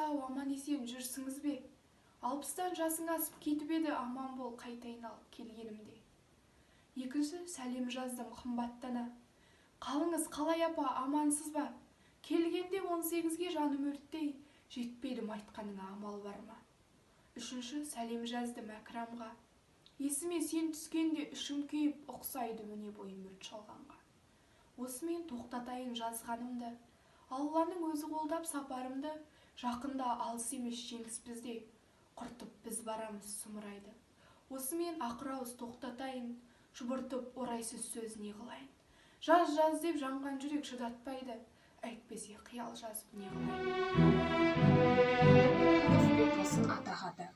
сау аман-есен жүрсіңіз бе? 60-тан жасың асып кетіп еді, аман бол, қайтайын ал келгенімде. Екінші сәлем жаздым қымбаттана. Қалыңыз қалай апа, амансыз ба? Келгенде 18-ге жаным өрттей, жетпедім айтқаныңа амал бар ма? Үшінші сәлем жаздым Әкрамға. Есіме сен түскенде ішім күйіп, ұқсайды өне бойым өрт шалғанға. Осымен тоқтатайын жазғанымды, Алланың өзі қолдап сапарымды, жақында алыс емес жеңіс бізде, құртып біз барамыз сұмырайды. Осымен ақырауыз тоқтатайын, шұбыртып орайсыз сөз не қылайын. Жаз деп жанған жүрек шыдатпайды, әйтпесе қиял жазып не қылайын. Атағады.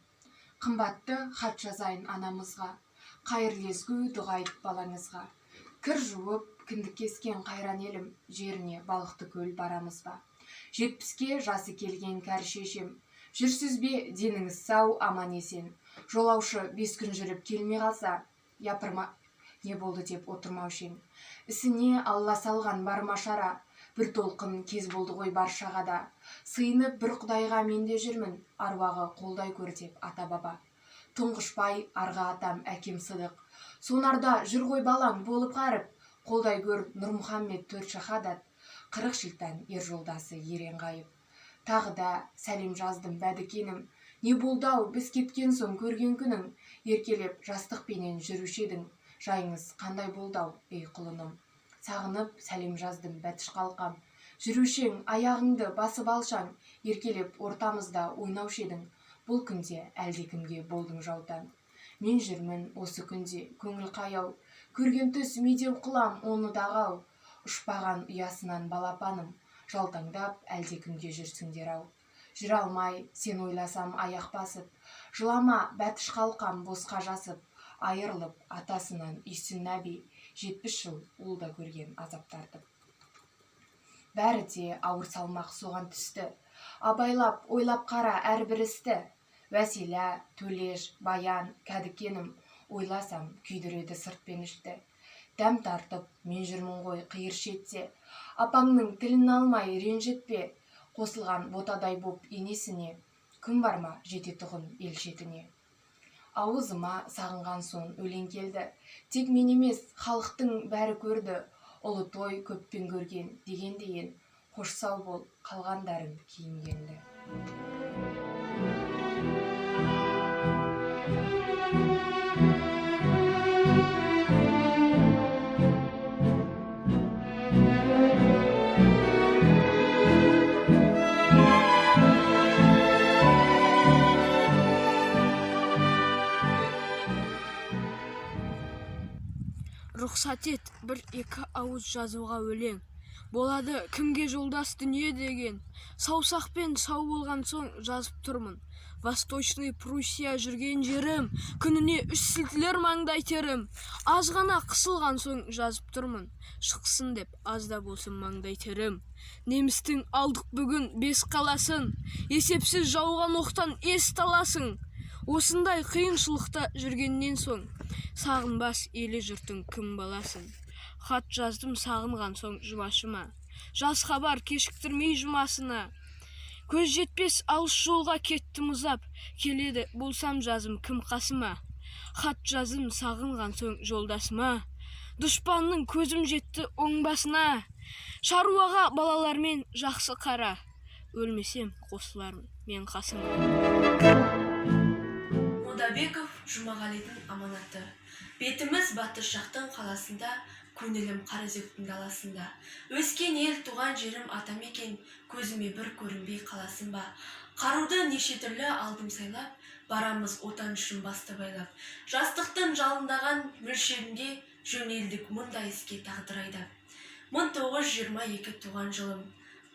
Қымбатты хат жазайын анамызға, қайырлезгі дұға айтып балаңызға. Кір жуып, кіндік кескен қайран елім, жеріне балықты көл барамыз ба? 70-ке жасы келген кәрі шешем, жүрсіз бе деніңіз сау аман есен? Жолаушы 5 күн жүріп келмей қалса, япырма не болды деп отырмаушы ең. Ісіне Алла салған барма шара, бір толқын кез болды ғой баршаға да. Сыйынып бір құдайға мен де жүрмін, аруағы қолдай көр деп ата-баба. Тұңғышбай арға атам әкем Сыдық, сонарда жүр ғой балаң болып қарып, қолдай көр Нұрмұхаммед 4 шахадат, 40 жылдан ер жолдасы ерен қайып. Тағы да сәлем жаздым бәдікенім, не болдау біз кеткен соң көрген күнің, еркелеп жастықпенен жүруші едің, жайыңыз қандай болдау ей құлыным. Сағынып сәлем жаздым бәтіш қалқам, жүрушең аяғыңды басып алшаң, еркелеп ортамызда ойнаушы едің, бұл күнде әлдекімге болдың жаутан. Мен жүрмін осы күнде көңіл қаяу, көрген түс медеу қылам оны дағау, ұшпаған ұясынан балапаным, жалтаңдап әлдекімге жүрсіңдер ау. Жүре алмай сен ойласам аяқ басып, жылама бәтіш қалқам босқа жасып, айырылып атасынан үйсін нәби, 70 жыл ұлда көрген азаптарды. Бәрі де ауыр салмақ соған түсті, абайлап ойлап қара әрбір істі. Вәсила, Төлеш, Баян, Кәдікенім, ойласам күйдіреді сыртпен ішті. Дәм тартып мен жүрмін ғой қиыр шетте, апаңның тілін алмай ренжітпе, қосылған ботадай боп енесіне, күн бар ма жететұғын ел шетіне. Ауызыма сағынған соң өлең келді, тек мен емес халықтың бәрі көрді, ұлы той көппен көрген деген дейін, қош сау бол қалғандарың кейінгенді. Рұқсат ет, бір-екі ауыз жазуға өлең. Болады кімге жолдас дүние деген. Саусақпен сау болған соң жазып тұрмын. Восточный Пруссия жүрген жерім, күніне 3 сілтілер маңдай терім. Аз ғана қысылған соң жазып тұрмын. Шықсын деп азда болсын маңдай терім. Немістің алдық бүгін 5 қаласын, есепсіз жауған оқтан ес таласың. Осындай қиыншылықта жүргеннен соң, сағынбас елі жұртың кім баласын. Хат жаздым сағынған соң жұмашыма, жас хабар кешіктірмей жұмасына. Көз жетпес алыс жолға кеттім ұзап, келеді болсам жазым кім қасыма. Хат жаздым сағынған соң жолдасыма, дұшпанның көзім жетті оңбасына. Шаруаға балалармен жақсы қара, өлмесем қосылармын мен қасыма. Молдабеков Жұмағалидың аманаты. Бетіміз батыс жақтың қаласында, көңілім Қараөзектің даласында. Өскен ел туған жерім атамекен, көзіме бір көрінбей қаласын ба. Қаруды неше түрлі алдым сайлап, барамыз отан үшін басты байлап. Жастықтың жалындаған мөлшерінде жөнелдік мұндай іске тағдыр айдап. 1922 туған жылым,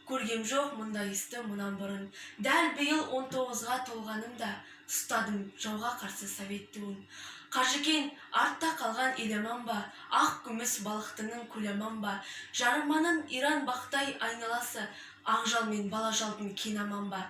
көргем жоқ мұндай істі мұнан бұрын. Дәл биыл 19-ға толғанымда ұстадым жауға қарсы совет туын. Қажыкен артта қалған елеман ба, ақ күміс балықтының көлеман ба, жарыманын Иран бақтай айналасы, ақжал мен балажалдың кенаман ба.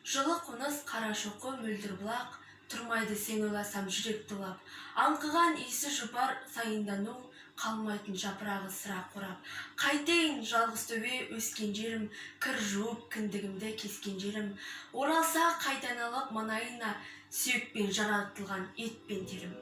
Жылы қоныс қара шоқы мөлдір бұлақ, тұрмайды сен ойласам жүрек тулап. Аңқыған иісі жұпар сайындану, қалмайтын жапырағы сыра қурап. Қайтейін жалғыз төбе өскен жерім, кір жуып кіндігімді кескен жерім. Оралса қайтаналық маңайына, сүйекпен жаратылған ет пен терім.